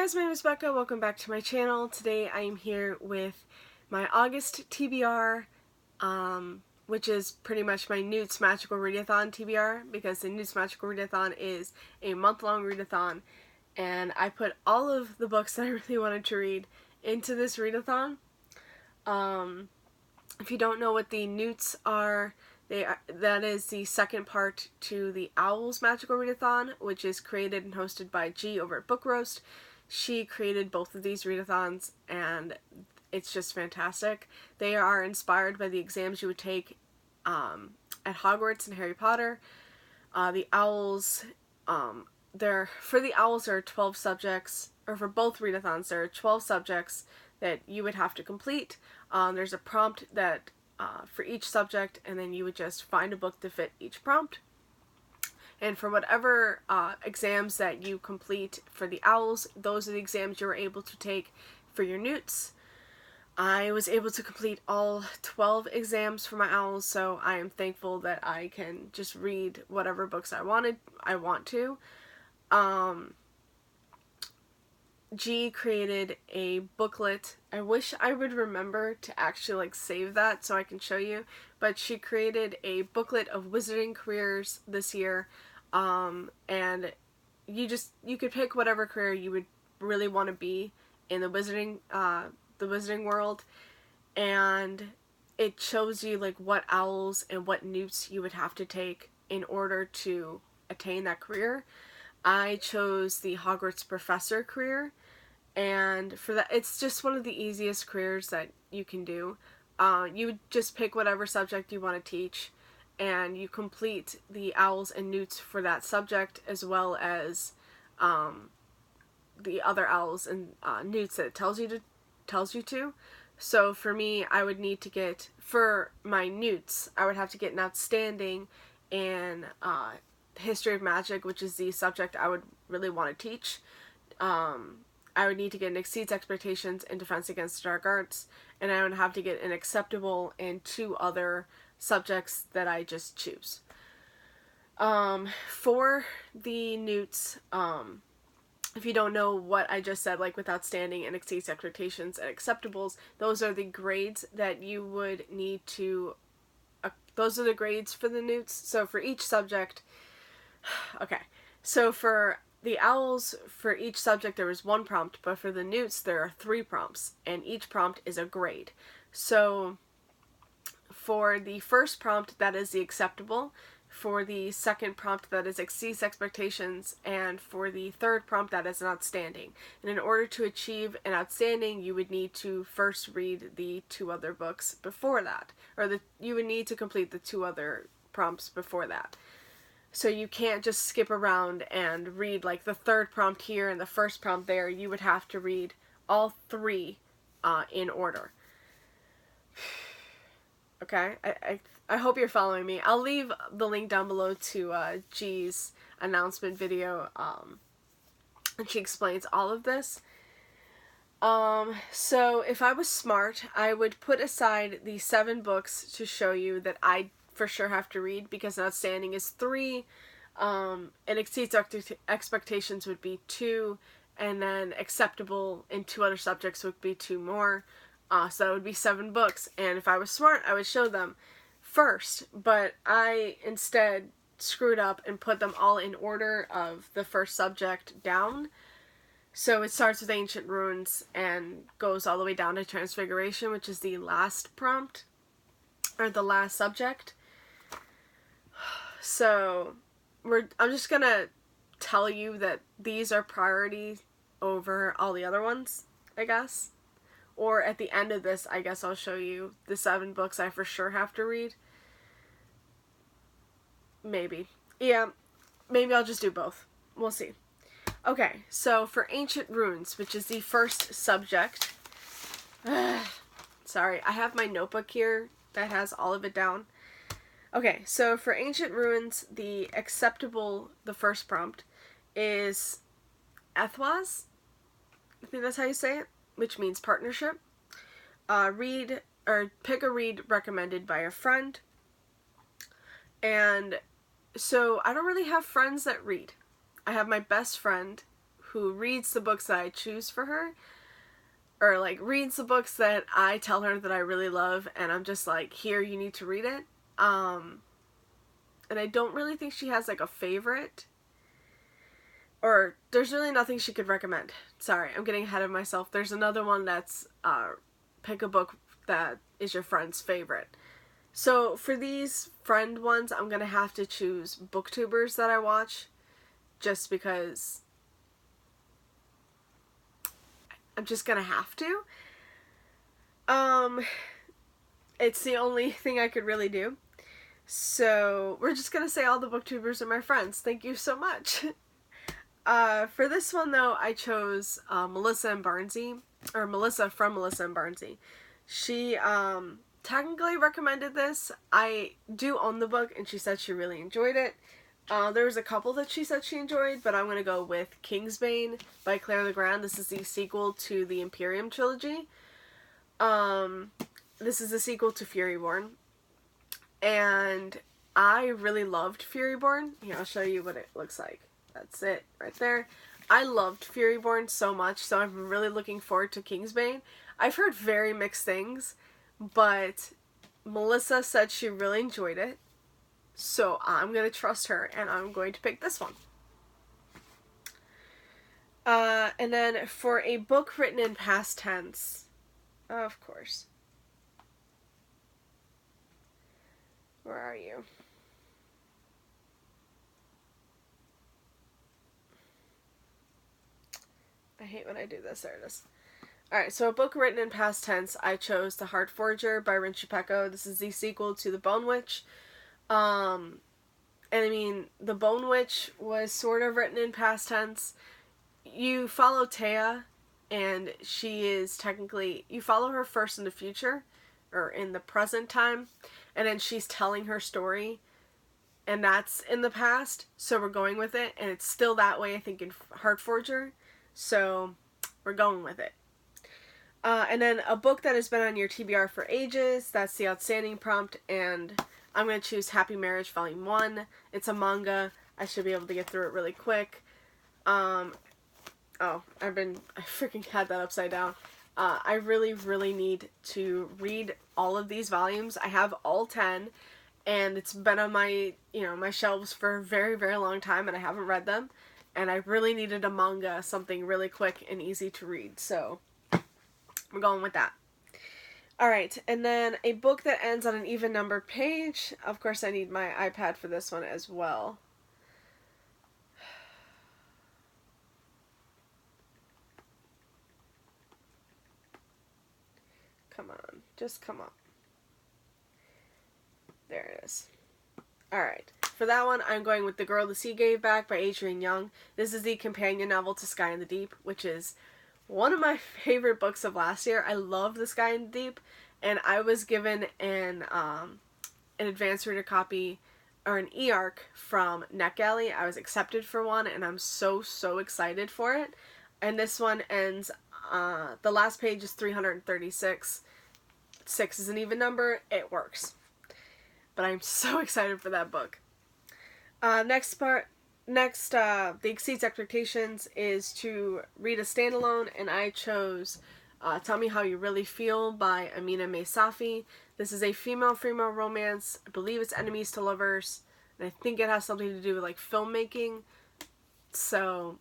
guys, my name is Becca. Welcome back to my channel. Today I am here with my August TBR, which is pretty much my NEWTS Magical Readathon TBR, because the NEWTS Magical Readathon is a month-long readathon, and I put all of the books that I really wanted to read into this readathon. If you don't know what the NEWTS are, that is the second part to the Owls Magical Readathon, which is created and hosted by G over at Book Roast. She created both of these readathons, and it's just fantastic. They are inspired by the exams you would take at Hogwarts and Harry Potter. The Owls, for the Owls there are 12 subjects, or for both readathons there are 12 subjects that you would have to complete. There's a prompt that for each subject, and then you would just find a book to fit each prompt. And for whatever exams that you complete for the Owls, those are the exams you were able to take for your NEWTS. I was able to complete all 12 exams for my Owls, so I am thankful that I can just read whatever books I want to. G created a booklet. I wish I would remember to actually save that so I can show you, but she created a booklet of wizarding careers this year, and you could pick whatever career you would really want to be in the wizarding world, and it shows you what Owls and what NEWTS you would have to take in order to attain that career. I chose the Hogwarts professor career, and for that, it's just one of the easiest careers that you can do. You would just pick whatever subject you want to teach, and you complete the Owls and NEWTS for that subject, as well as the other Owls and NEWTS that it tells you to. So for me, I would need to get, for my NEWTS, I would have to get an outstanding in History of Magic, which is the subject I would really want to teach. I would need to get an Exceeds Expectations in Defense Against the Dark Arts, and I would have to get an Acceptable in 2 other subjects that I just choose. For the NEWTS, if you don't know what I just said, with Outstanding and Exceeds Expectations and Acceptables, those are the grades that you would need to, those are the grades for the NEWTS. So for each subject, okay, so for the Owls, for each subject there was 1 prompt, but for the NEWTS there are 3 prompts, and each prompt is a grade. So for the first prompt, that is the Acceptable. For the second prompt, that is Exceeds Expectations, and for the third prompt, that is an Outstanding. And in order to achieve an Outstanding, you would need to first read the 2 other books before that, or you would need to complete the 2 other prompts before that. So you can't just skip around and read the third prompt here and the first prompt there. You would have to read all 3 in order. Okay, I hope you're following me. I'll leave the link down below to G's announcement video, and she explains all of this. So if I was smart, I would put aside the 7 books to show you that I for sure have to read, because an Outstanding is 3, and Exceeds Expectations would be 2, and then Acceptable in 2 other subjects would be 2 more. So that would be 7 books, and if I was smart, I would show them first, but I instead screwed up and put them all in order of the first subject down. So it starts with Ancient Ruins and goes all the way down to Transfiguration, which is the last prompt, or the last subject. So I'm just gonna tell you that these are priority over all the other ones, I guess. Or at the end of this, I guess I'll show you the 7 books I for sure have to read. Maybe. Yeah, maybe I'll just do both. We'll see. Okay, so for Ancient Ruins, which is the first subject. Sorry, I have my notebook here that has all of it down. Okay, so for Ancient Ruins, the Acceptable, the first prompt, is Ethwas. I think that's how you say it, which means partnership. Pick a read recommended by a friend. And so I don't really have friends that read. I have my best friend who reads the books that I choose for her, or like reads the books that I tell her that I really love, and I'm just like, here, you need to read it. And I don't really think she has like a favorite, or there's really nothing she could recommend. Sorry, I'm getting ahead of myself. There's another one that's pick a book that is your friend's favorite. So for these friend ones, I'm gonna have to choose booktubers that I watch, just because I'm just gonna have to. It's the only thing I could really do. So we're just gonna say all the booktubers are my friends. Thank you so much. For this one though, I chose Melissa and Barnsey, or Melissa from Melissa and Barnsey. She technically recommended this. I do own the book, and she said she really enjoyed it. There was a couple that she said she enjoyed, but I'm gonna go with Kingsbane by Claire Legrand. This is the sequel to the Imperium trilogy. This is the sequel to Furyborn, and I really loved Furyborn. Here, I'll show you what it looks like. That's it right there. I loved Furyborn so much, so I'm really looking forward to Kingsbane. I've heard very mixed things, but Melissa said she really enjoyed it, so I'm going to trust her, and I'm going to pick this one. And then for a book written in past tense, of course. Where are you? I hate when I do this. There it is. Alright, so a book written in past tense, I chose The Heart Forger by Rinchi Pecco. This is the sequel to The Bone Witch. And I mean, The Bone Witch was sort of written in past tense. You follow Taya, and she is technically, you follow her first in the future, or in the present time, and then she's telling her story, and that's in the past, so we're going with it, and it's still that way, I think, in Heart Forger, so we're going with it. And then a book that has been on your TBR for ages, that's the outstanding prompt, and I'm going to choose Happy Marriage Volume 1. It's a manga. I should be able to get through it really quick. I freaking had that upside down. I really, really need to read all of these volumes. I have all 10, and it's been on my, my shelves for a very, very long time, and I haven't read them. And I really needed a manga, something really quick and easy to read, so we're going with that. Alright, and then a book that ends on an even numbered page. Of course, I need my iPad for this one as well. Come on, just come on. There it is. Alright, for that one, I'm going with The Girl the Sea Gave Back by Adrienne Young. This is the companion novel to Sky in the Deep, which is one of my favorite books of last year. I love The Sky in the Deep, and I was given an advanced reader copy, or an e-arc from NetGalley. I was accepted for one, and I'm so excited for it. And this one ends, the last page is 336. 6 is an even number. It works. But I'm so excited for that book. Next, The Exceeds Expectations is to read a standalone, and I chose Tell Me How You Really Feel by Amina May Safi. This is a female-female romance. I believe it's enemies to lovers, and I think it has something to do with like filmmaking. So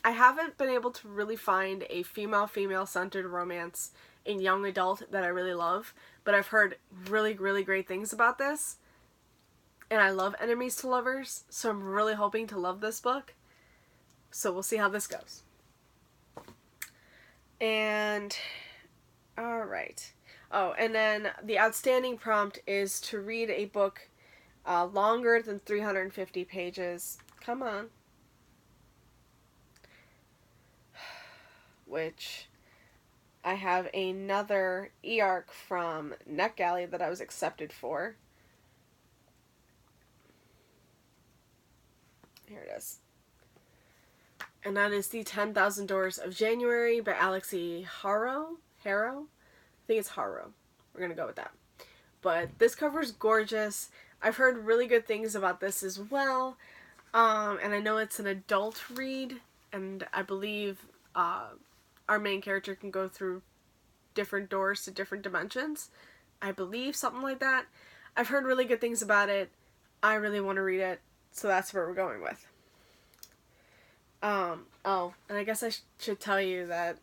I haven't been able to really find a female-female centered romance in young adult that I really love, but I've heard really, really great things about this. And I love enemies to lovers, so I'm really hoping to love this book. So we'll see how this goes. And, alright. Oh, and then the outstanding prompt is to read a book longer than 350 pages. Come on. Which I have another e-arc from NetGalley that I was accepted for. Here it is. And that is The 10,000 Doors of January by Alexi Harrow. I think it's Harrow. We're going to go with that. But this cover is gorgeous. I've heard really good things about this as well. And I know it's an adult read. and I believe our main character can go through different doors to different dimensions. I believe something like that. I've heard really good things about it. I really want to read it, so that's where we're going with. Oh, and I guess I should tell you that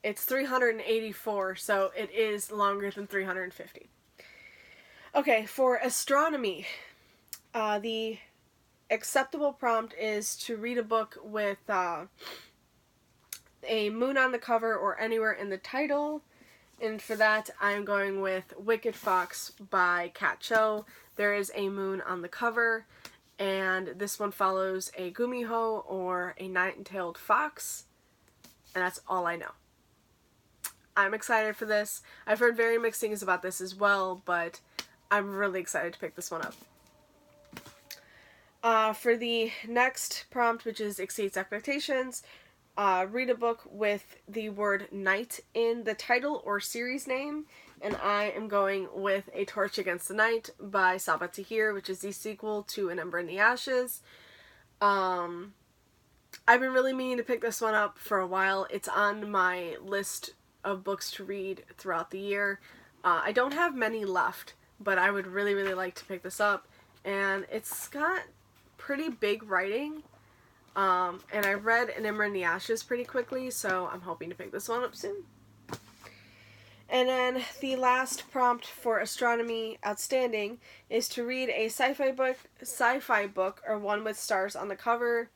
it's 384, so it is longer than 350. Okay, for astronomy, the acceptable prompt is to read a book with a moon on the cover or anywhere in the title. And for that, I'm going with Wicked Fox by Kat Cho. There is a moon on the cover, and this one follows a gumiho or a nine-tailed fox, and that's all I know. I'm excited for this. I've heard very mixed things about this as well, but I'm really excited to pick this one up. For the next prompt, which is Exceeds Expectations, read a book with the word night in the title or series name, and I am going with A Torch Against the Night by Sabaa Tahir, which is the sequel to An Ember in the Ashes. I've been really meaning to pick this one up for a while. It's on my list of books to read throughout the year. I don't have many left, but I would really, really like to pick this up, and it's got pretty big writing. And I read An Ember in the Ashes pretty quickly, so I'm hoping to pick this one up soon. And then the last prompt for astronomy outstanding is to read a sci-fi book or one with stars on the cover.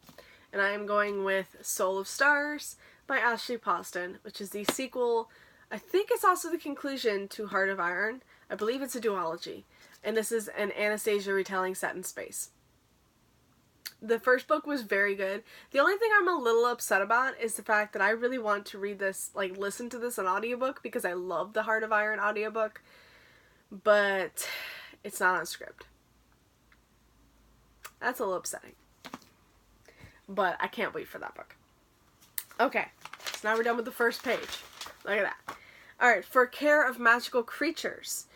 And I am going with Soul of Stars by Ashley Poston, which is the sequel. I think it's also the conclusion to Heart of Iron. I believe it's a duology. And this is an Anastasia retelling set in space. The first book was very good. The only thing I'm a little upset about is the fact that I really want to read this, like listen to this on audiobook, because I love the Heart of Iron audiobook, but it's not on script. That's a little upsetting. But I can't wait for that book. Okay, so now we're done with the first page. Look at that. Alright, for Care of Magical Creatures,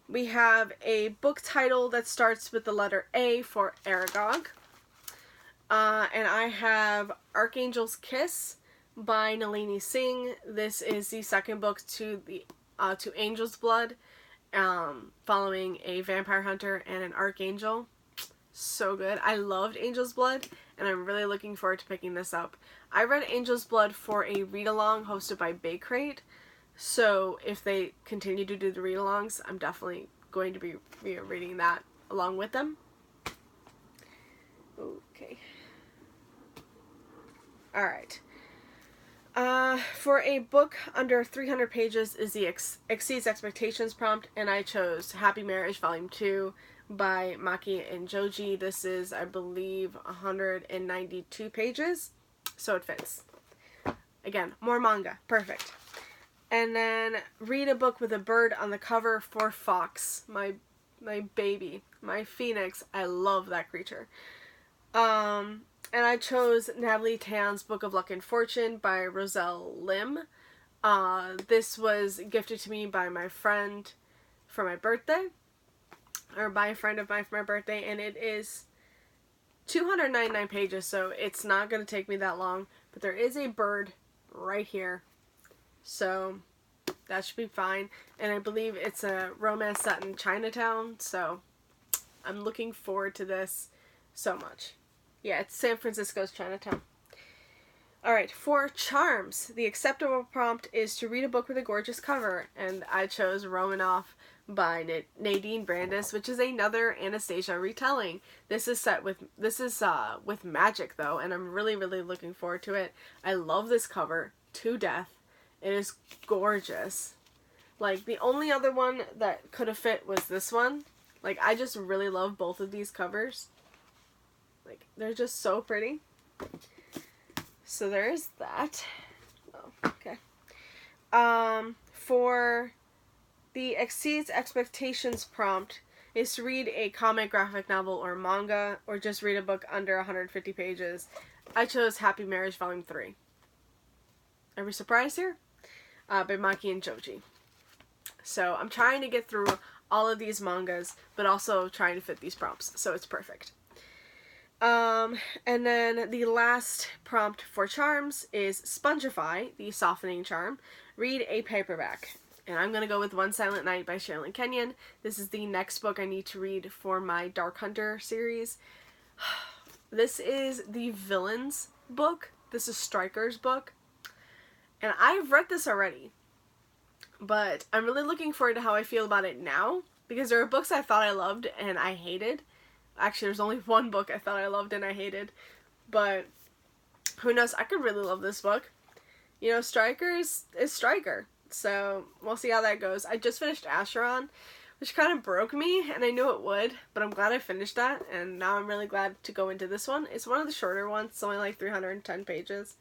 we have a book title that starts with the letter A for Aragog. And I have Archangel's Kiss by Nalini Singh. This is the second book to Angel's Blood, following a vampire hunter and an archangel. So good. I loved Angel's Blood, and I'm really looking forward to picking this up. I read Angel's Blood for a read-along hosted by Bay Crate, so if they continue to do the read-alongs, I'm definitely going to be reading that along with them. Okay. Alright. For a book under 300 pages is the Exceeds Expectations prompt, and I chose Happy Marriage Volume 2 by Maki and Joji. This is, I believe, 192 pages, so it fits. Again, more manga. Perfect. And then read a book with a bird on the cover for Fox, my baby, my phoenix. I love that creature. And I chose Natalie Tan's Book of Luck and Fortune by Roselle Lim. This was gifted to me by my friend for my birthday, or by a friend of mine for my birthday, and it is 299 pages, so it's not going to take me that long, but there is a bird right here, so that should be fine, and I believe it's a romance set in Chinatown, so I'm looking forward to this so much. Yeah, it's San Francisco's Chinatown. Alright, for Charms, the acceptable prompt is to read a book with a gorgeous cover, and I chose Romanoff by Nadine Brandis, which is another Anastasia retelling. This is with magic though, and I'm really, really looking forward to it. I love this cover to death. It is gorgeous. Like, the only other one that could have fit was this one. Like, I just really love both of these covers. Like, they're just so pretty. So there's that. Oh, okay. For the Exceeds Expectations prompt is to read a comic, graphic novel, or manga, or just read a book under 150 pages. I chose Happy Marriage Volume 3. Are we surprised here? By Maki and Joji. So I'm trying to get through all of these mangas, but also trying to fit these prompts, so it's perfect. And then the last prompt for charms is Spongify, the softening charm. Read a paperback. And I'm going to go with One Silent Night by Sherilyn Kenyon. This is the next book I need to read for my Dark Hunter series. This is the villain's book. This is Stryker's book. And I've read this already. But I'm really looking forward to how I feel about it now. Because there are books I thought I loved and I hated. Actually, there's only one book I thought I loved and I hated. But who knows? I could really love this book. You know, Stryker is Stryker. So we'll see how that goes. I just finished Acheron, which kind of broke me, and I knew it would, but I'm glad I finished that, and now I'm really glad to go into this one. It's one of the shorter ones. It's only like 310 pages.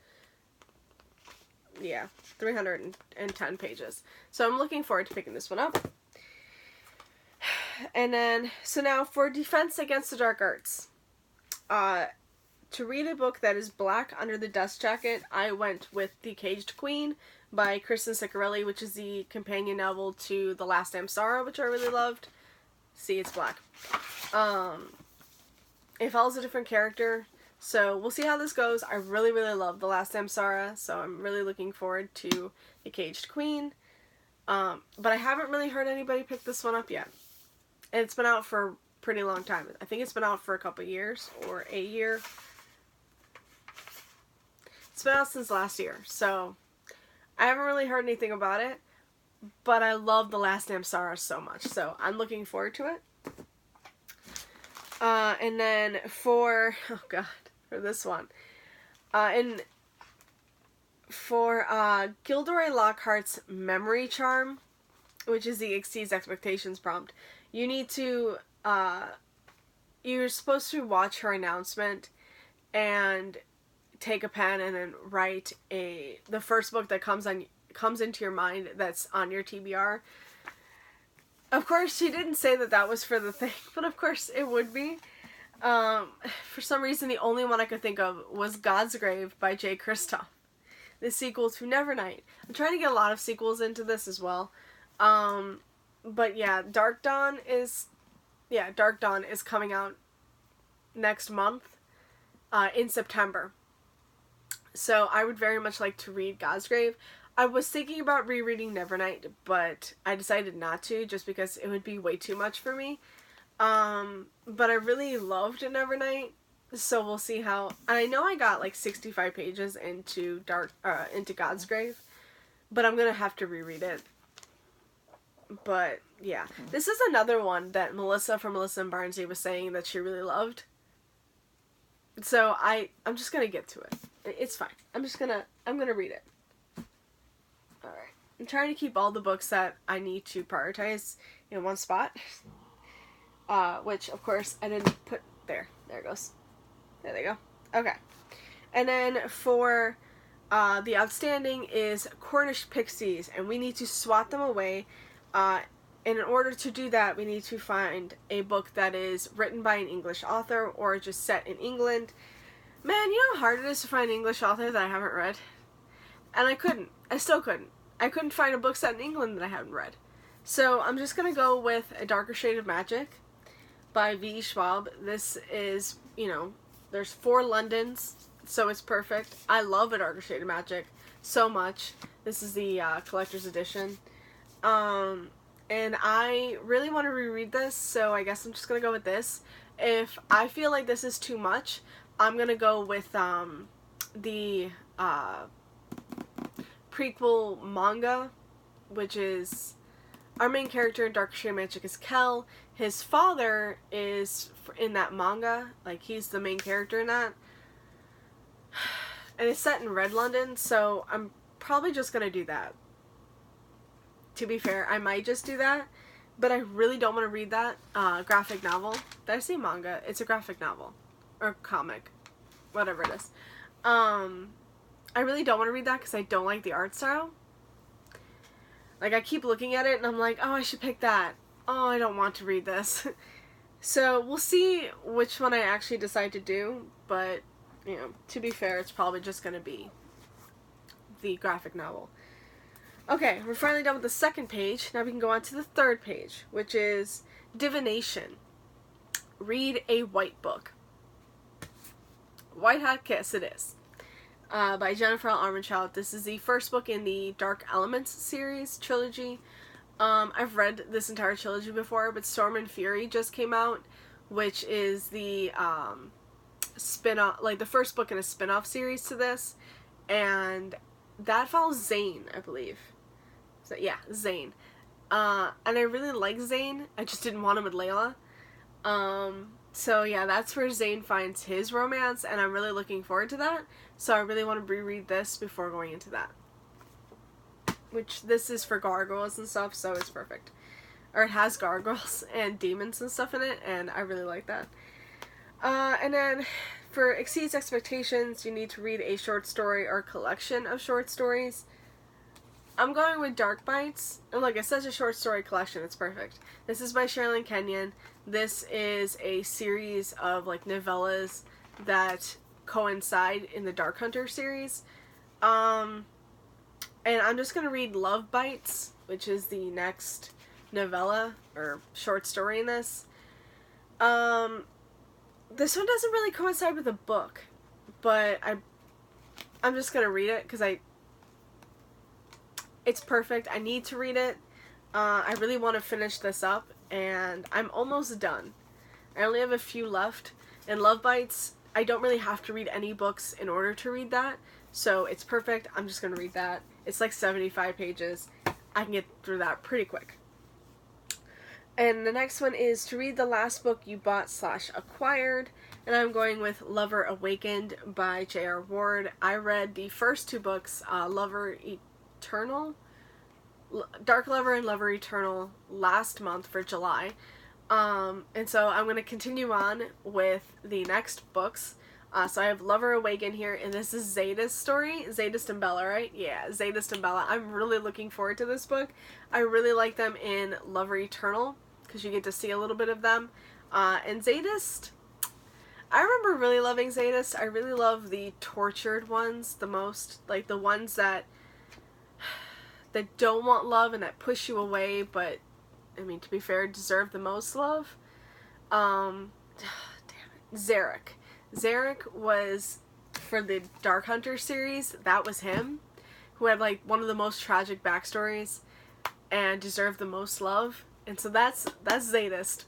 Yeah, 310 pages. So I'm looking forward to picking this one up. And then, so now for Defense Against the Dark Arts. To read a book that is black under the dust jacket, I went with The Caged Queen by Kristen Ciccarelli, which is the companion novel to The Last Samsara, which I really loved. See, it's black. It follows a different character, so we'll see how this goes. I really, really love The Last Samsara, so I'm really looking forward to The Caged Queen. But I haven't really heard anybody pick this one up yet. And it's been out for a pretty long time. I think it's been out for a couple years, or a year. It's been out since last year, so I haven't really heard anything about it, but I love The Last Samsara so much, so I'm looking forward to it. And then for this one, Gilderoy Lockhart's Memory Charm, which is the Exceeds Expectations prompt, you need to, you're supposed to watch her announcement and take a pen and then write the first book that comes into your mind that's on your TBR. Of course, she didn't say that was for the thing, but of course it would be. For some reason, the only one I could think of was God's Grave by Jay Kristoff, the sequel to Nevernight. I'm trying to get a lot of sequels into this as well. But yeah, Dark Dawn is coming out next month, in September. So I would very much like to read God's Grave. I was thinking about rereading Nevernight, but I decided not to just because it would be way too much for me. But I really loved Nevernight, so we'll see how. And I know I got like 65 pages into God's Grave, but I'm gonna have to reread it. But yeah, this is another one that Melissa from Melissa and Barnsley was saying that she really loved. So I'm just gonna get to it. It's fine. I'm gonna read it. Alright. I'm trying to keep all the books that I need to prioritize in one spot. Which, of course, I didn't put there. There it goes. There they go. Okay. And then for the outstanding is Cornish Pixies, and we need to swat them away. And in order to do that, we need to find a book that is written by an English author or just set in England. Man, you know how hard it is to find an English author that I haven't read? And I couldn't. I still couldn't. I couldn't find a book set in England that I haven't read. So I'm just going to go with A Darker Shade of Magic by V. Schwab. This is, there's 4 Londons, so it's perfect. I love A Darker Shade of Magic so much. This is the collector's edition. And I really want to reread this, so I guess I'm just going to go with this. If I feel like this is too much, I'm going to go with the prequel manga, which is our main character in Dark Shade of Magic is Kel. His father is in that manga, like he's the main character in that. And it's set in Red London, so I'm probably just going to do that. To be fair, I might just do that, but I really don't want to read that graphic novel. Did I say manga? It's a graphic novel. Or comic. Whatever it is. I really don't want to read that because I don't like the art style. Like, I keep looking at it and I'm like, oh, I should pick that. Oh, I don't want to read this. So, we'll see which one I actually decide to do, but, to be fair, it's probably just going to be the graphic novel. Okay, we're finally done with the second page. Now we can go on to the third page, which is Divination. Read a white book. White Hot Kiss it is. By Jennifer L. Armentrout. This is the first book in the Dark Elements series trilogy. I've read this entire trilogy before, but Storm and Fury just came out, which is the spin-off, like the first book in a spin-off series to this, and that follows Zane, I believe. So yeah, Zane. And I really like Zane. I just didn't want him with Layla. So yeah, that's where Zane finds his romance, and I'm really looking forward to that. So I really want to reread this before going into that. Which, this is for gargoyles and stuff, so it's perfect. Or it has gargoyles and demons and stuff in it, and I really like that. And then, for Exceeds Expectations, you need to read a short story or collection of short stories. I'm going with Dark Bites, and look, it's such a short story collection, it's perfect. This is by Sherilyn Kenyon. This is a series of, like, novellas that coincide in the Dark Hunter series. And I'm just going to read Love Bites, which is the next novella, or short story in this. This one doesn't really coincide with the book, but I'm just going to read it, because it's perfect. I need to read it. I really want to finish this up, and I'm almost done. I only have a few left, and Love Bites, I don't really have to read any books in order to read that, so it's perfect. I'm just going to read that. It's like 75 pages. I can get through that pretty quick. And the next one is to read the last book you bought/acquired, and I'm going with Lover Awakened by J.R. Ward. I read the first two books, Lover Eternal, Dark Lover and Lover Eternal, last month for July. And so I'm going to continue on with the next books. So I have Lover Awakened here, and this is Zeta's story. Zeta and Bella, right? Yeah, Zeta and Bella. I'm really looking forward to this book. I really like them in Lover Eternal, because you get to see a little bit of them. And Zadist, I remember really loving Zadist. I really love the tortured ones the most. Like, the ones that don't want love and that push you away, but, I mean, to be fair, deserve the most love. Damn it. Zarek. Zarek was, for the Dark Hunter series, that was him, who had, like, one of the most tragic backstories and deserved the most love. And so that's Zadist.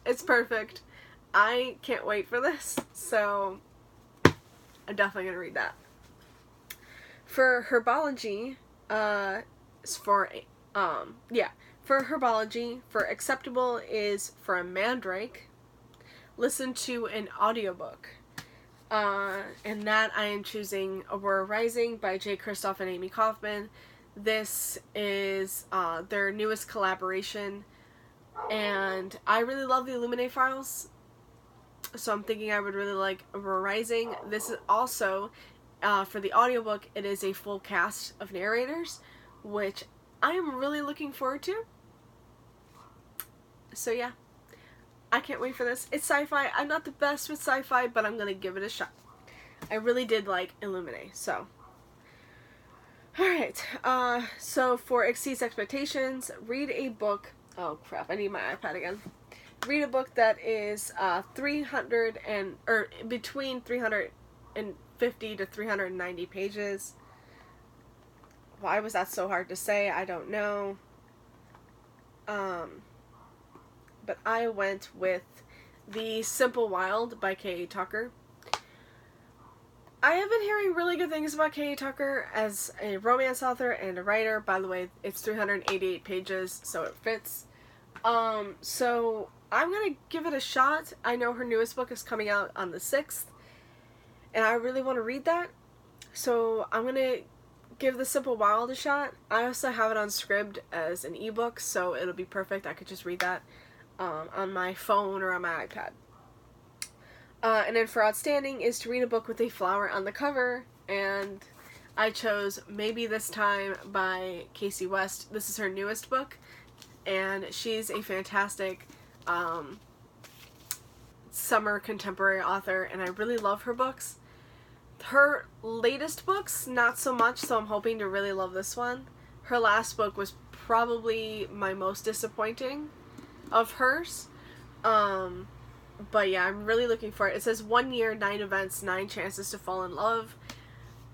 It's perfect. I can't wait for this, so I'm definitely going to read that. For Herbology, for Herbology, for Acceptable is for a Mandrake. Listen to an audiobook. And that I am choosing Aurora Rising by Jay Kristoff and Amy Kaufman. This is their newest collaboration, and I really love the Illuminae files, so I'm thinking I would really like Aurora Rising. This is also, for the audiobook, it is a full cast of narrators, which I am really looking forward to. So yeah, I can't wait for this. It's sci-fi. I'm not the best with sci-fi, but I'm going to give it a shot. I really did like Illuminae, so. Alright, so for Exceeds Expectations, read a book. Oh crap, I need my iPad again. Read a book that is between 350 to 390 pages. Why was that so hard to say? I don't know. But I went with The Simple Wild by K.A. Tucker. I have been hearing really good things about K.A. Tucker as a romance author and a writer. By the way, it's 388 pages, so it fits. So I'm going to give it a shot. I know her newest book is coming out on the 6th, and I really want to read that. So I'm going to give The Simple Wild a shot. I also have it on Scribd as an ebook, so it'll be perfect. I could just read that on my phone or on my iPad. And then for Outstanding is to read a book with a flower on the cover, and I chose Maybe This Time by Casey West. This is her newest book, and she's a fantastic summer contemporary author, and I really love her books. Her latest books, not so much, so I'm hoping to really love this one. Her last book was probably my most disappointing of hers. But yeah, I'm really looking for it. It says 1 year, 9 events, 9 chances to fall in love.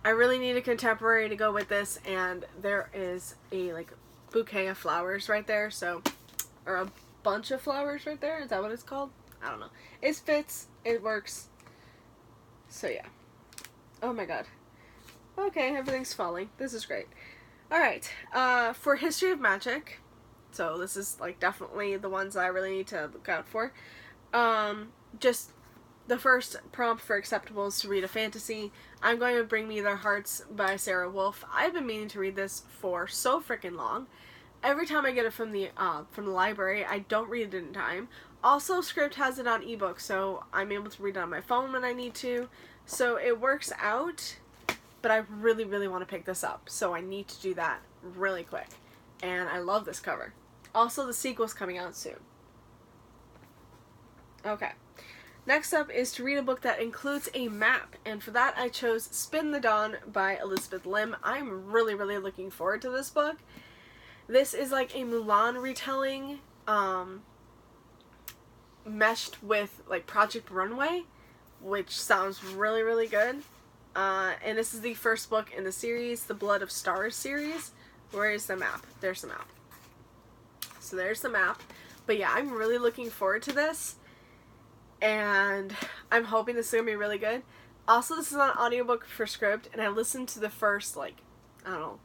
I really need a contemporary to go with this, and there is a like bouquet of flowers right there, so, or a bunch of flowers right there. Is that what it's called? I don't know. It fits. It works. So yeah. Oh my god. Okay, everything's falling. This is great. Alright, for History of Magic, so this is like definitely the ones I really need to look out for. Just the first prompt for acceptable is to read a fantasy. I'm going to Bring Me Their Hearts by Sarah Wolf. I've been meaning to read this for so freaking long. Every time I get it from the library, I don't read it in time. Also, Script has it on ebook, so I'm able to read it on my phone when I need to. So it works out, but I really, really want to pick this up. So I need to do that really quick. And I love this cover. Also, the sequel's coming out soon. Okay. Next up is to read a book that includes a map, and for that I chose Spin the Dawn by Elizabeth Lim. I'm really, really looking forward to this book. This is like a Mulan retelling, meshed with like Project Runway, which sounds really, really good. And this is the first book in the series, the Blood of Stars series. Where is the map? There's the map. So there's the map. But yeah, I'm really looking forward to this. And I'm hoping this is going to be really good. Also, this is an audiobook for Script, and I listened to the first, like, I don't know,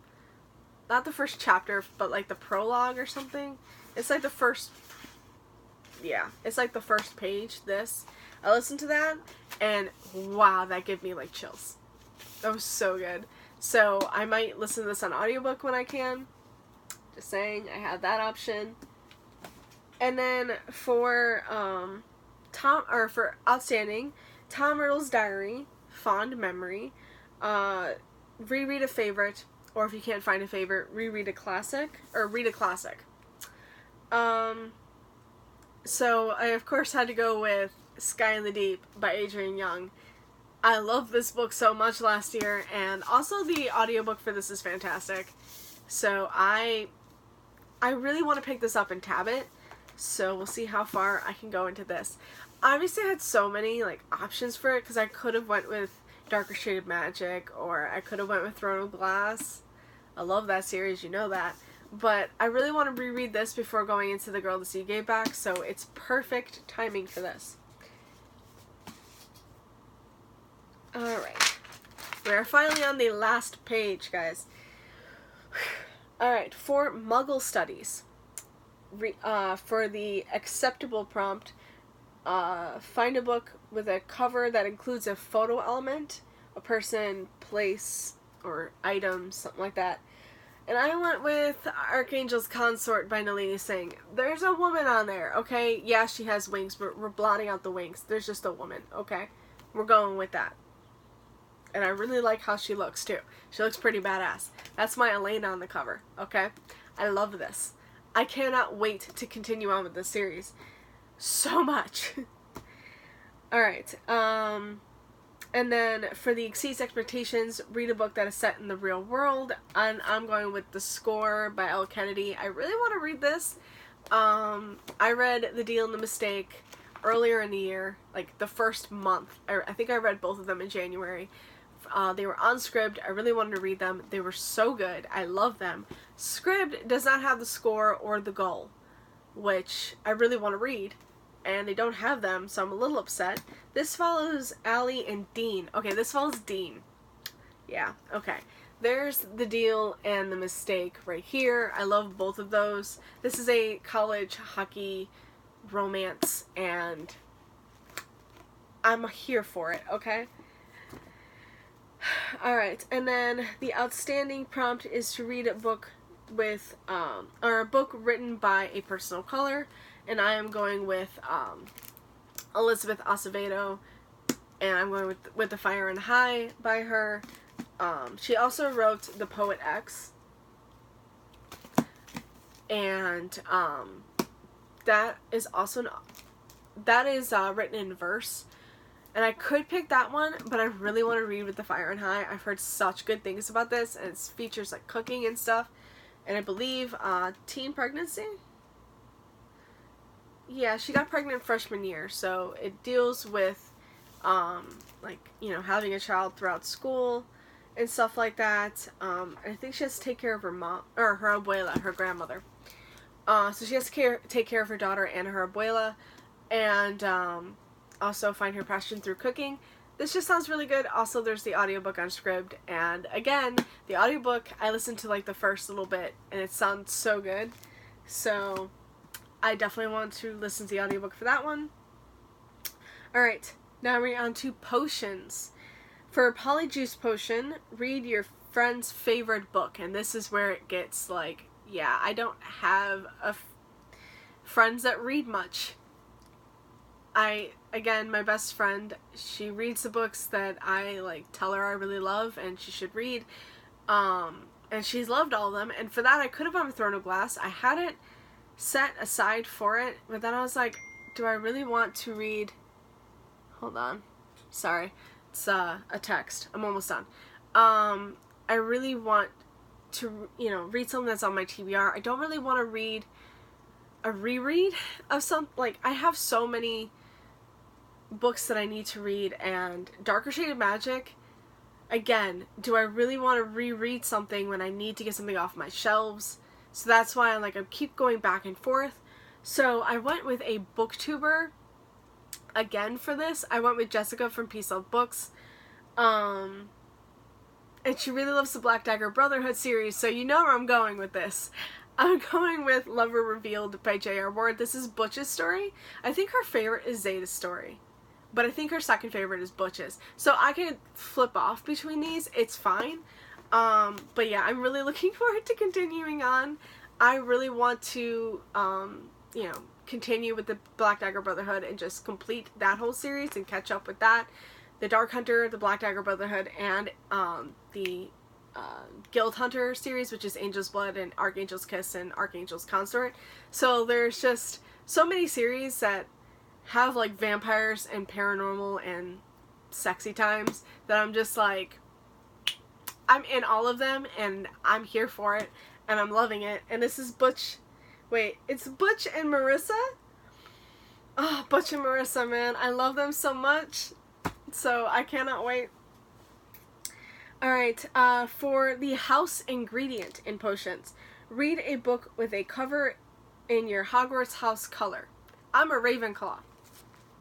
not the first chapter, but like the prologue or something. It's like the first, yeah, it's like the first page, this. I listened to that, and wow, that gave me like chills. That was so good. So I might listen to this on audiobook when I can. Just saying, I have that option. And then for, for Outstanding, Tom Riddle's Diary, Fond Memory, reread a favorite, or if you can't find a favorite, reread a classic, or read a classic. So I of course had to go with Sky in the Deep by Adrienne Young. I loved this book so much last year, and also the audiobook for this is fantastic. So I really want to pick this up and tab it, so we'll see how far I can go into this. Obviously, I had so many like options for it, because I could have went with Darker Shade of Magic, or I could have went with Throne of Glass. I love that series, you know that. But I really want to reread this before going into The Girl the Sea Gave Back, so it's perfect timing for this. Alright. We're finally on the last page, guys. Alright, for Muggle Studies. For the acceptable prompt, find a book with a cover that includes a photo element, a person, place, or item, something like that. And I went with Archangel's Consort by Nalini Singh. There's a woman on there, okay? Yeah, she has wings, but we're blotting out the wings. There's just a woman, okay? We're going with that. And I really like how she looks, too. She looks pretty badass. That's my Elena on the cover, okay? I love this. I cannot wait to continue on with this series. So much. Alright, and then for the Exceeds Expectations, read a book that is set in the real world, and I'm going with The Score by Elle Kennedy. I really want to read this. I read The Deal and the Mistake earlier in the year, like the first month. I think I read both of them in January. They were on Scribd. I really wanted to read them. They were so good. I love them. Scribd does not have The Score or The Goal, which I really want to read, and they don't have them, so I'm a little upset. This follows Allie and Dean. Okay, this follows Dean. Yeah, okay. There's The Deal and the Mistake right here. I love both of those. This is a college hockey romance, and I'm here for it, okay? Alright, and then the outstanding prompt is to read a book with, or a book written by a person of color, and I am going with, Elizabeth Acevedo, and I'm going with The Fire and High by her. She also wrote The Poet X, and, that is also, that is, written in verse. And I could pick that one, but I really want to read With the Fire and High. I've heard such good things about this, and it features like cooking and stuff. And I believe teen pregnancy? yeah, she got pregnant freshman year, so it deals with, like, you know, having a child throughout school and stuff like that. I think she has to take care of her mom, or her abuela, her grandmother. So she has to take care of her daughter and her abuela, and also find her passion through cooking. This just sounds really good. Also, there's the audiobook on Scribd, and again, the audiobook, I listened to like the first little bit, and it sounds so good. So I definitely want to listen to the audiobook for that one. Alright, now we're on to potions. For a Polyjuice potion, read your friend's favorite book, and this is where it gets like, yeah, I don't have friends that read much. Again, my best friend, she reads the books that I like tell her I really love and she should read, and she's loved all of them, and for that I could have gone with Throne of Glass. I had it set aside for it, but then I was like, do I really want to read, hold on, sorry, it's a text, I'm almost done. I really want to, you know, read something that's on my TBR. I don't really want to read a reread of some, like, I have so many books that I need to read, and Darker Shade of Magic, again, do I really want to reread something when I need to get something off my shelves? So that's why I'm like, I keep going back and forth. So I went with a booktuber again for this. I went with Jessica from Peace Love Books. And she really loves the Black Dagger Brotherhood series, so you know where I'm going with this. I'm going with Lover Revealed by J.R. Ward. This is Butch's story. I think her favorite is Zeta's story, but I think her second favorite is Butch's. So I can flip off between these. It's fine. But yeah, I'm really looking forward to continuing on. I really want to, you know, continue with the Black Dagger Brotherhood and just complete that whole series and catch up with that. The Dark Hunter, the Black Dagger Brotherhood, and the Guild Hunter series, which is Angel's Blood and Archangel's Kiss and Archangel's Consort. So there's just so many series that have like vampires and paranormal and sexy times that I'm just like, I'm in all of them and I'm here for it and I'm loving it. And this is it's Butch and Marissa. Oh, Butch and Marissa, man, I love them so much. So I cannot wait. Alright, for the house ingredient in potions, read a book with a cover in your Hogwarts house color. I'm a Ravenclaw.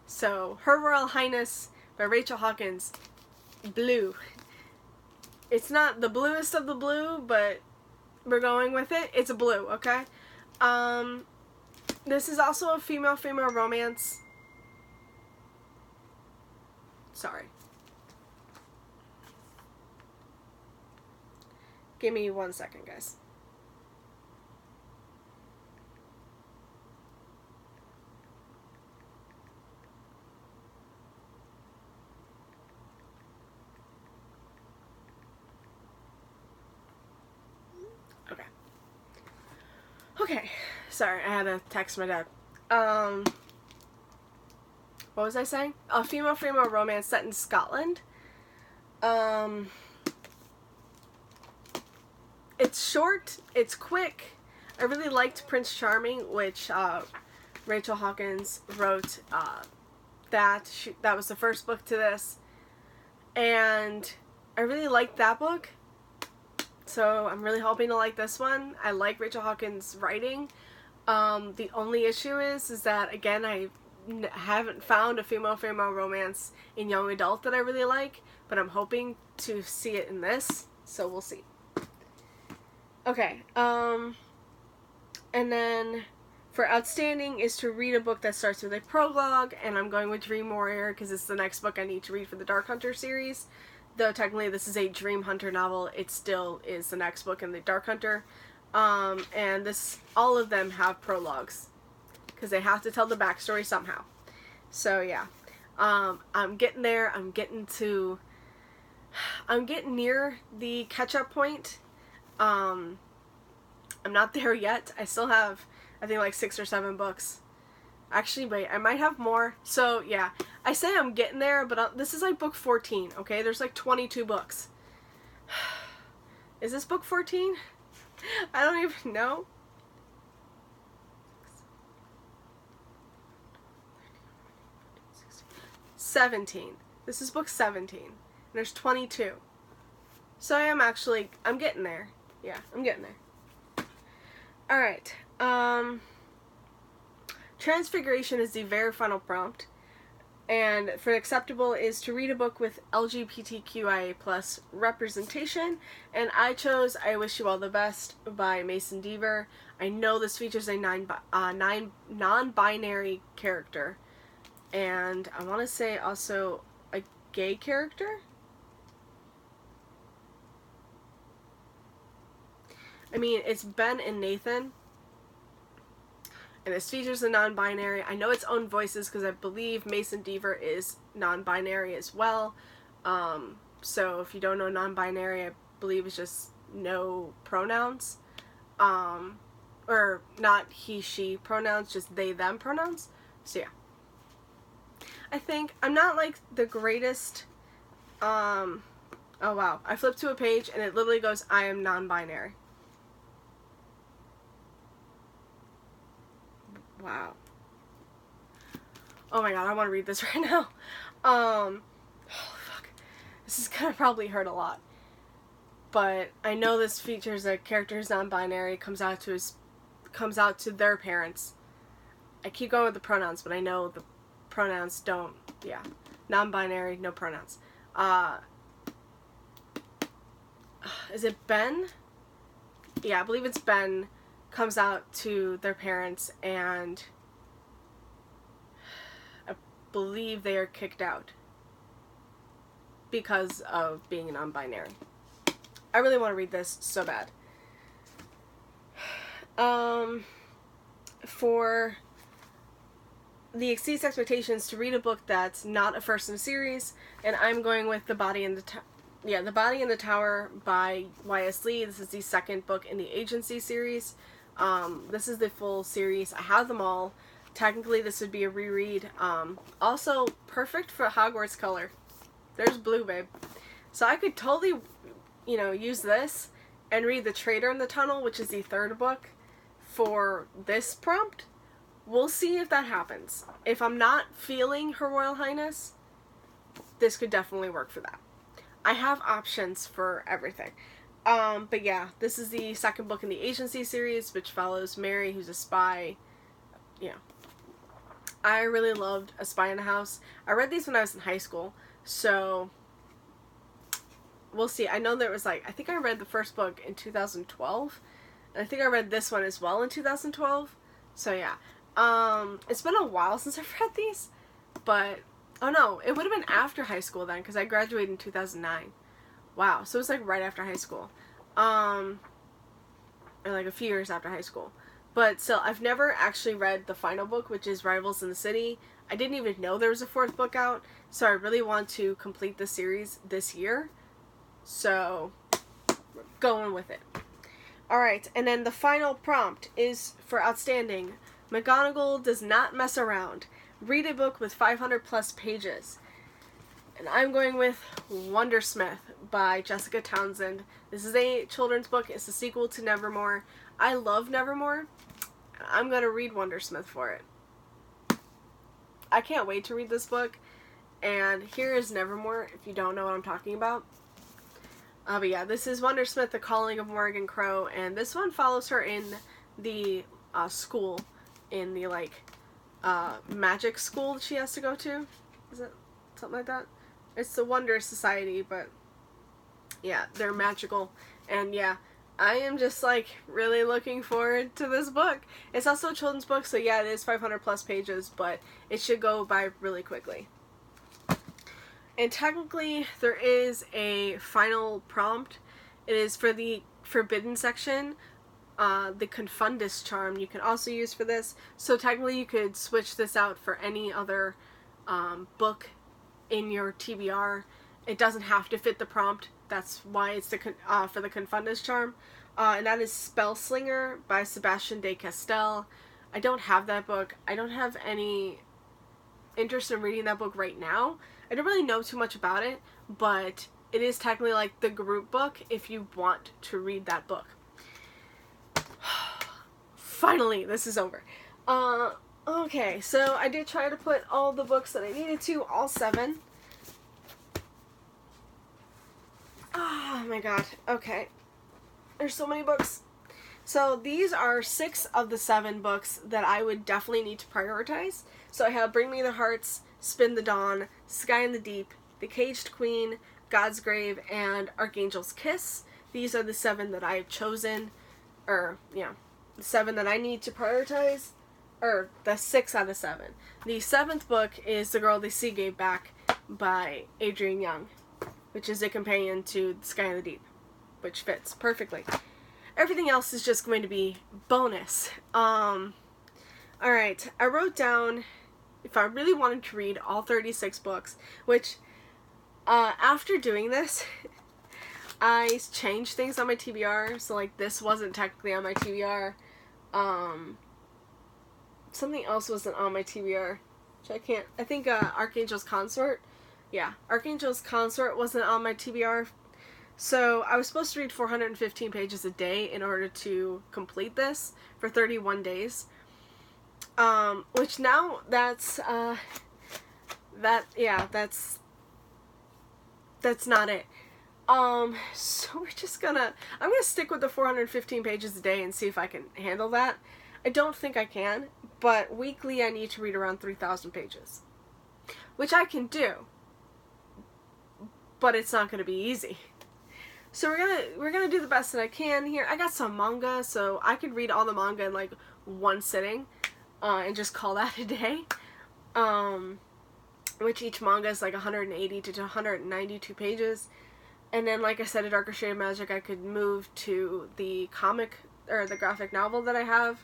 So, Her Royal Highness by Rachel Hawkins, blue. It's not the bluest of the blue, but we're going with it. It's a blue, okay? This is also a female-female romance. Sorry. Give me 1 second, guys. Okay. Sorry, I had to text my dad. What was I saying? A female-female romance set in Scotland. It's short, it's quick. I really liked Prince Charming, which Rachel Hawkins wrote. That was the first book to this, and I really liked that book. So I'm really hoping to like this one. I like Rachel Hawkins' writing. The only issue is that, again, I haven't found a female-female romance in young adult that I really like, but I'm hoping to see it in this, so we'll see. Okay, and then for outstanding is to read a book that starts with a prologue, and I'm going with Dream Warrior because it's the next book I need to read for the Dark Hunter series. Though technically this is a Dream Hunter novel, it still is the next book in the Dark Hunter. And all of them have prologues because they have to tell the backstory somehow. So yeah, I'm getting there. I'm getting near the catch-up point. I'm not there yet. I still have, I think, like 6 or 7 books. Actually, wait, I might have more. So, yeah, I say I'm getting there, but this is like book 14, okay? There's like 22 books. Is this book 14? I don't even know. 17. This is book 17. And there's 22. So I'm getting there. Yeah, I'm getting there. Alright. Transfiguration is the very final prompt. And for acceptable is to read a book with LGBTQIA plus representation. And I chose I Wish You All the Best by Mason Deaver. I know this features a non-binary character. And I want to say also a gay character. I mean, it's Ben and Nathan. And this features a non-binary. I know its own voices because I believe Mason Deaver is non-binary as well. So if you don't know non-binary, I believe it's just no pronouns. Or not he, she pronouns, just they, them pronouns. So yeah. I think I'm not like the greatest, oh wow. I flipped to a page and it literally goes, I am non-binary. Wow. Oh my god, I want to read this right now. Holy fuck. This is gonna probably hurt a lot. But I know this features a character who's non-binary, comes out to their parents. I keep going with the pronouns, but I know the pronouns don't, yeah. Non-binary, no pronouns. Is it Ben? Yeah, I believe it's Ben. Comes out to their parents, and I believe they are kicked out because of being non-binary. I really want to read this so bad. For the exceeds expectations, to read a book that's not a first in a series, and I'm going with The Body in the Tower by Y.S. Lee. This is the second book in the Agency series. This is the full series. I have them all. Technically, this would be a reread. Also, perfect for Hogwarts color. There's blue, babe. So I could totally, use this and read The Traitor in the Tunnel, which is the third book, for this prompt. We'll see if that happens. If I'm not feeling Her Royal Highness, this could definitely work for that. I have options for everything. But yeah, this is the second book in the Agency series, which follows Mary, who's a spy. Yeah. I really loved A Spy in the House. I read these when I was in high school, so we'll see. I know there was I think I read the first book in 2012, and I think I read this one as well in 2012, so yeah. It's been a while since I've read these, but, oh no, it would have been after high school then, because I graduated in 2009. Wow, so it was right after high school. Or a few years after high school. But still, I've never actually read the final book, which is Rivals in the City. I didn't even know there was a fourth book out, so I really want to complete the series this year. So, we're going with it. Alright, and then the final prompt is for Outstanding. McGonagall does not mess around. Read a book with 500 plus pages. And I'm going with Wondersmith by Jessica Townsend. This is a children's book. It's a sequel to Nevermore. I love Nevermore. I'm going to read Wondersmith for it. I can't wait to read this book. And here is Nevermore, if you don't know what I'm talking about. But yeah, this is Wondersmith, The Calling of Morrigan Crow. And this one follows her in the school. In the, magic school that she has to go to. Is it something like that? It's the Wonder Society, but yeah, they're magical. And yeah, I am just really looking forward to this book. It's also a children's book, so yeah, it is 500 plus pages, but it should go by really quickly. And technically, there is a final prompt. It is for the forbidden section, the Confundus charm you can also use for this. So technically, you could switch this out for any other book in your TBR. It doesn't have to fit the prompt. That's why it's for the Confundus charm. And that is Spellslinger by Sebastian de Castell. I don't have that book. I don't have any interest in reading that book right now. I don't really know too much about it, but it is technically the group book if you want to read that book. Finally, this is over. Okay, so I did try to put all the books that I needed to, all 7. Oh my god. Okay. There's so many books. So these are 6 of the 7 books that I would definitely need to prioritize. So I have Bring Me the Hearts, Spin the Dawn, Sky in the Deep, The Caged Queen, God's Grave, and Archangel's Kiss. These are the 7 that I have chosen, or, yeah, the 7 that I need to prioritize, or the 6 out of 7. The 7th book is The Girl the Sea Gave Back by Adrienne Young, which is a companion to Sky in the Deep, which fits perfectly. Everything else is just going to be bonus. Alright, I wrote down if I really wanted to read all 36 books, which, after doing this, I changed things on my TBR, so, like, this wasn't technically on my TBR. Something else wasn't on my TBR, which I think, Archangel's Consort. Yeah, Archangel's Consort wasn't on my TBR. So I was supposed to read 415 pages a day in order to complete this for 31 days. Which now that's not it. So I'm gonna stick with the 415 pages a day and see if I can handle that. I don't think I can, but weekly I need to read around 3,000 pages, which I can do, but it's not gonna be easy. So we're gonna do the best that I can here. I got some manga, so I could read all the manga in like one sitting, and just call that a day. Which each manga is like 180 to 192 pages, and then, like I said, a Darker Shade of Magic, I could move to the comic or the graphic novel that I have.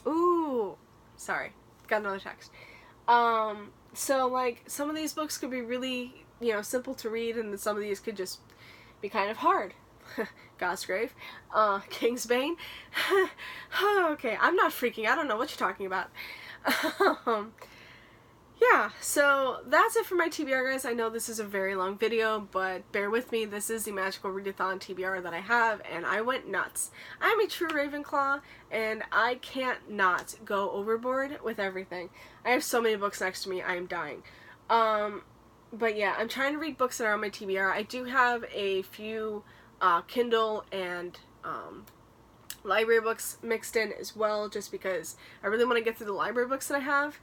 Ooh, sorry, got another text. So like some of these books could be really, simple to read, and then some of these could just be kind of hard. God's Grave, Kingsbane. Okay, I'm not freaking. I don't know what you're talking about. Yeah, so that's it for my TBR, guys. I know this is a very long video, but bear with me. This is the Magical Readathon TBR that I have, and I went nuts. I'm a true Ravenclaw, and I can't not go overboard with everything. I have so many books next to me, I am dying. But yeah, I'm trying to read books that are on my TBR. I do have a few Kindle and library books mixed in as well, just because I really want to get through the library books that I have.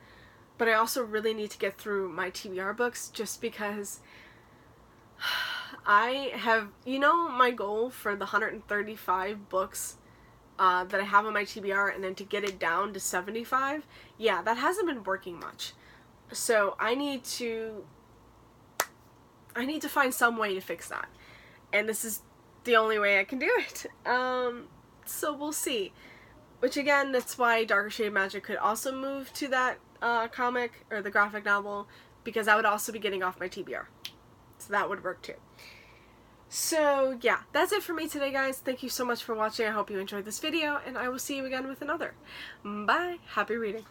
But I also really need to get through my TBR books, just because I have, my goal for the 135 books that I have on my TBR, and then to get it down to 75, yeah, that hasn't been working much. So I need to find some way to fix that. And this is the only way I can do it. So we'll see. Which, again, that's why Darker Shade of Magic could also move to that comic or the graphic novel, because I would also be getting off my TBR. So that would work too. So yeah, that's it for me today, guys. Thank you so much for watching. I hope you enjoyed this video, and I will see you again with another. Bye. Happy reading.